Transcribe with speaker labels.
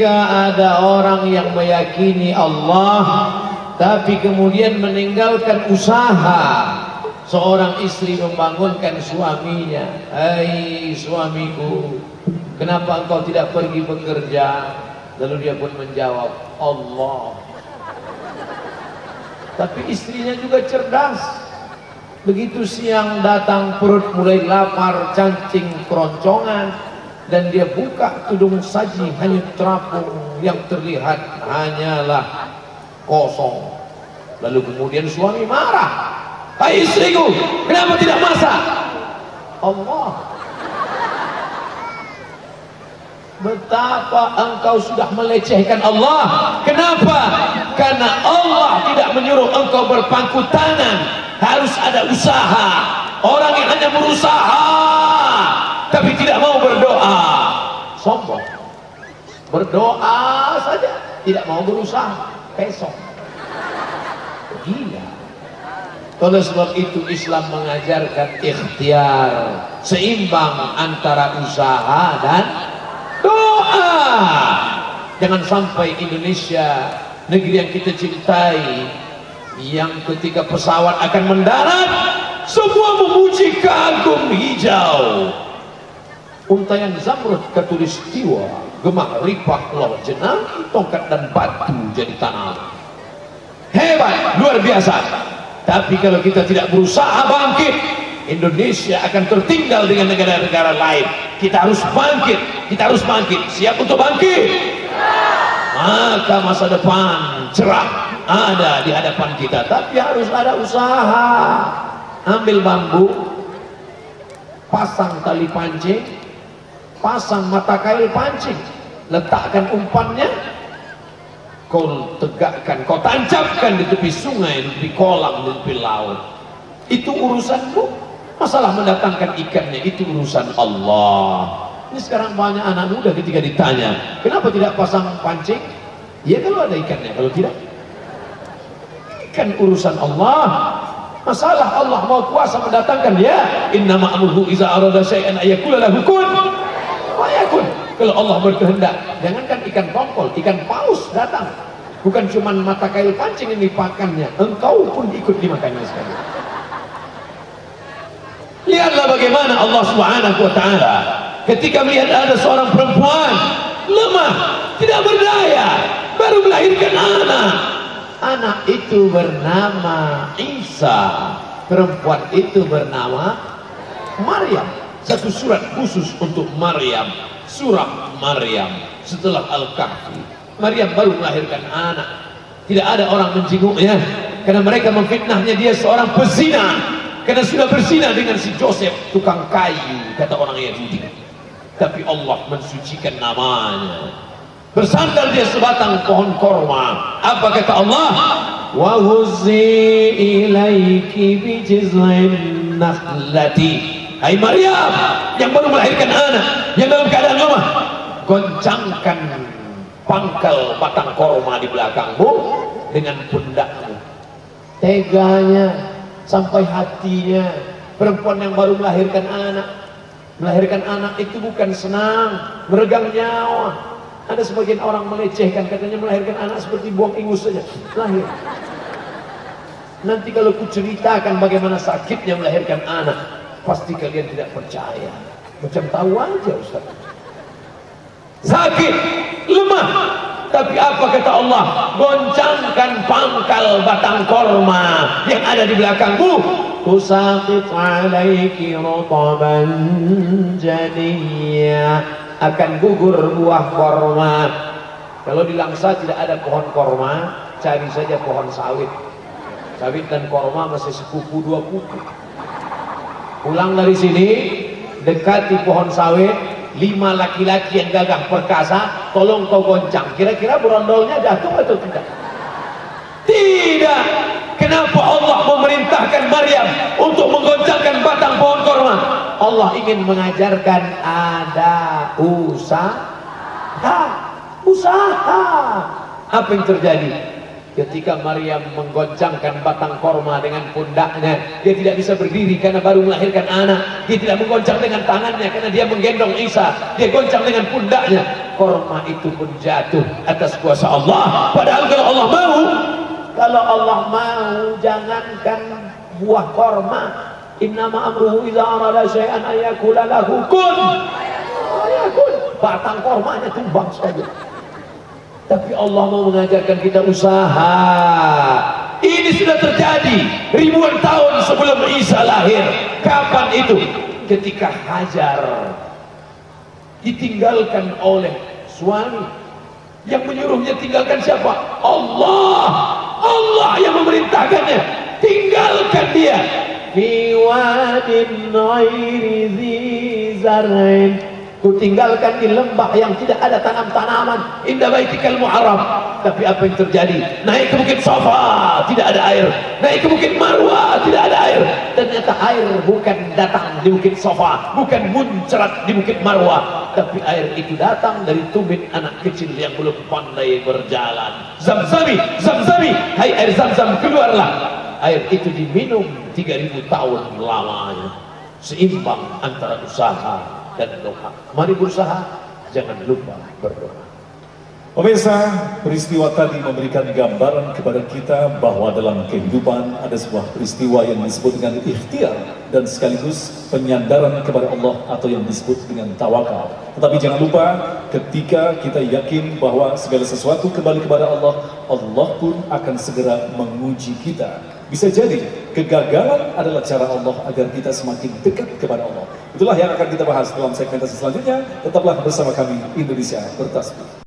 Speaker 1: Ketika ada orang yang meyakini Allah tapi kemudian meninggalkan usaha, seorang istri membangunkan suaminya, "Hai suamiku, kenapa engkau tidak pergi bekerja?" Lalu dia pun menjawab, "Allah." Tapi istrinya juga cerdas. Begitu siang datang, perut mulai lapar, cacing keroncongan, dan dia buka tudung saji, hanya terapung yang terlihat hanyalah kosong. Lalu kemudian suami marah, "Hai istriku, kenapa tidak masak?" Allah. Betapa engkau sudah melecehkan Allah. Kenapa? Karena Allah tidak menyuruh engkau berpangku tangan. Harus ada usaha. Orang yang hanya berusaha tapi tidak mau berdoa, sombong. Berdoa saja, tidak mau berusaha, pesok, gila. Oleh sebab itu Islam mengajarkan ikhtiar, seimbang antara usaha dan doa. Jangan sampai Indonesia, negeri yang kita cintai, yang ketika pesawat akan mendarat semua memuji kagum hijau, untayan zamrud katulistiwa, gemah ripak loh jenang, tongkat dan batu jadi tanah. Hebat, luar biasa. Tapi kalau kita tidak berusaha bangkit, Indonesia akan tertinggal dengan negara-negara lain. Kita harus bangkit, kita harus bangkit. Siap untuk bangkit? Maka masa depan cerah ada di hadapan kita. Tapi harus ada usaha. Ambil bambu, pasang tali pancing, pasang mata kail pancing, letakkan umpannya, kau tegakkan, kau tancapkan di tepi sungai, di tepi kolam, di tepi laut. Itu urusanmu. Masalah mendatangkan ikannya itu urusan Allah. Ini sekarang banyak anak muda ketika ditanya, kenapa tidak pasang pancing? Ya kalau ada ikannya, kalau tidak, ikan urusan Allah. Masalah Allah mau kuasa mendatangkan, ya innama amruhu iza arada syai'an ayakula lahu kun fayakun. Kalau Allah berkehendak, jangankan ikan tongkol, ikan paus datang. Bukan cuma mata kail pancing yang dipakannya, engkau pun ikut dimakannya sekali. Lihatlah bagaimana Allah Subhanahu wa ta'ala ketika melihat ada seorang perempuan lemah, tidak berdaya, baru melahirkan anak. Anak itu bernama Isa, perempuan itu bernama Maryam. Satu surat khusus untuk Maryam, surah Maryam setelah Al-Kahfi. Maryam baru melahirkan anak, tidak ada orang menjenguknya karena mereka memfitnahnya dia seorang pezina, karena sudah berzina dengan si Joseph tukang kayu, kata orang Yahudi. Tapi Allah mensucikan namanya. Bersandar dia sebatang pohon korma. Apa kata Allah? Wa huzzi ilaiki bi jiz'in nakhlati. Hai Maryam yang baru melahirkan anak, yang dalam keadaan lemah, goncangkan pangkal batang korma di belakangmu dengan pundakmu. Teganya sampai hatinya perempuan yang baru melahirkan anak. Melahirkan anak itu bukan senang, meregang nyawa. Ada sebagian orang melecehkan, katanya melahirkan anak seperti buang ingus saja. Lahir. Nanti kalau ku ceritakan bagaimana sakitnya melahirkan anak, pasti kalian tidak percaya. Macam tahu aja Ustaz. Sakit, lemah. Tapi apa kata Allah? Goncangkan pangkal batang korma yang ada di belakangmu. Tusaqit alaiki rutaban janiyya. Akan gugur buah korma. Kalau di Langsa tidak ada pohon korma, cari saja pohon sawit. Sawit dan korma masih sepupu dua kuku. Pulang dari sini, dekati pohon sawit, 5 laki-laki yang gagah perkasa, tolong kau goncang. Kira-kira berondolnya jatuh atau tidak? Tidak. Kenapa Allah memerintahkan Maryam untuk menggoncangkan batang pohon korma? Allah ingin mengajarkan ada usaha. Apa yang terjadi? Ketika Maryam menggoncangkan batang korma dengan pundaknya, dia tidak bisa berdiri karena baru melahirkan anak. Dia tidak menggoncang dengan tangannya karena dia menggendong Isa. Dia goncang dengan pundaknya. korma itu pun jatuh atas kuasa Allah. Padahal kalau Allah mau, jangankan buah korma, innama amruhu idza arada syai'an ayakula lahu kun fayakun. Batang kormanya tumbang saja. Tapi Allah mau mengajarkan kita usaha. Ini sudah terjadi ribuan tahun sebelum Isa lahir. Kapan itu? Ketika Hajar ditinggalkan oleh suami. Yang menyuruhnya tinggalkan siapa? Allah. Allah yang memerintahkannya. Tinggalkan dia. Fi wadin ghairi dzi zar'in. Ku tinggalkan di lembah yang tidak ada tanam-tanaman. Indah baitikal muharram. Tapi apa yang terjadi? Naik ke bukit Safa, tidak ada air. Naik ke bukit Marwah, tidak ada air. Ternyata air bukan datang di bukit Safa, bukan muncrat di bukit Marwah, tapi air itu datang dari tumit anak kecil yang belum pandai berjalan. Zamzami, Zamzami, hai air Zamzam, keluarlah. Air itu diminum 3000 tahun lamanya. Seimbang antara usaha dan doa. Mari berusaha, jangan lupa berdoa.
Speaker 2: Pemirsa, peristiwa tadi memberikan gambaran kepada kita bahwa dalam kehidupan ada sebuah peristiwa yang disebut dengan ikhtiar dan sekaligus penyandaran kepada Allah atau yang disebut dengan tawakal. Tetapi jangan lupa, ketika kita yakin bahwa segala sesuatu kembali kepada Allah, Allah pun akan segera menguji kita. Bisa jadi kegagalan adalah cara Allah agar kita semakin dekat kepada Allah. Itulah yang akan kita bahas dalam segmentasi selanjutnya. Tetaplah bersama kami, Indonesia Bertasbih.